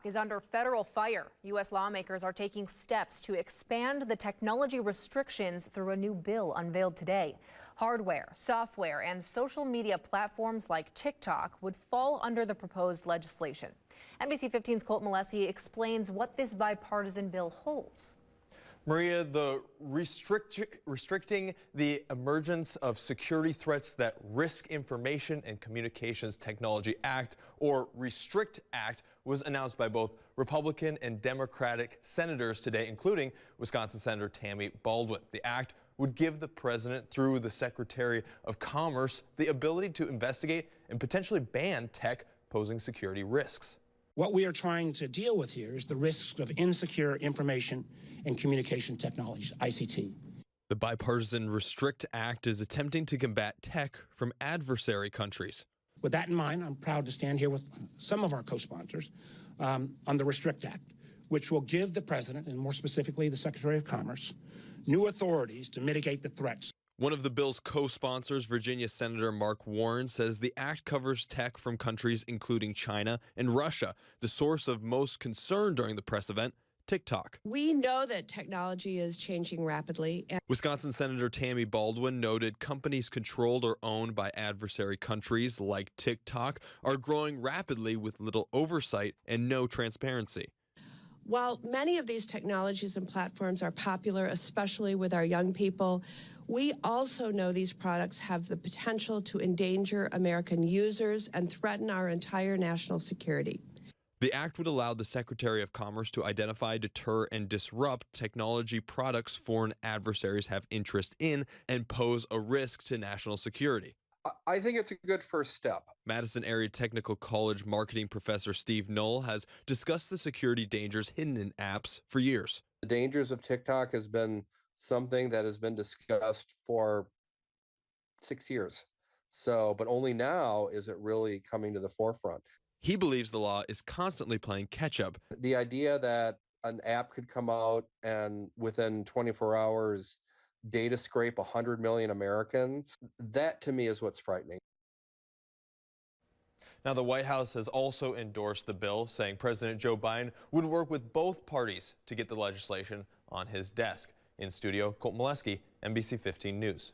Is under federal fire. U.S. lawmakers are taking steps to expand the technology restrictions through a new bill unveiled today. Hardware, software, and social media platforms like TikTok would fall under the proposed legislation. NBC 15's Colt Molesky explains what this bipartisan bill holds. Maria, the restricting the emergence of security threats that risk information and communications technology act, or restrict act, was announced by both Republican and Democratic senators today, including Wisconsin Senator Tammy Baldwin. The act would give the president, through the Secretary of Commerce, the ability to investigate and potentially ban tech posing security risks. What we are trying to deal with here is the risks of insecure information and communication technologies, ICT. The bipartisan Restrict Act is attempting to combat tech from adversary countries. With that in mind, I'm proud to stand here with some of our co-sponsors on the Restrict Act, which will give the president, and more specifically the Secretary of Commerce, new authorities to mitigate the threats. One of the bill's co-sponsors, Virginia Senator Mark Warren, says the act covers tech from countries including China and Russia. The source of most concern during the press event, TikTok. We know that technology is changing rapidly. Wisconsin Senator Tammy Baldwin noted companies controlled or owned by adversary countries like TikTok are growing rapidly with little oversight and no transparency. While many of these technologies and platforms are popular, especially with our young people, we also know these products have the potential to endanger American users and threaten our entire national security. The act would allow the Secretary of Commerce to identify, deter, and disrupt technology products foreign adversaries have interest in and pose a risk to national security. I think it's a good first step. Madison Area Technical College marketing professor Steve Knoll has discussed the security dangers hidden in apps for years. The dangers of TikTok has been something that has been discussed for 6 years. But only now is it really coming to the forefront. He believes the law is constantly playing catch up. The idea that an app could come out and within 24 hours data scrape 100 million Americans, that to me is what's frightening. Now, the White House has also endorsed the bill, saying President Joe Biden would work with both parties to get the legislation on his desk. In studio, Colt Molesky, NBC 15 News.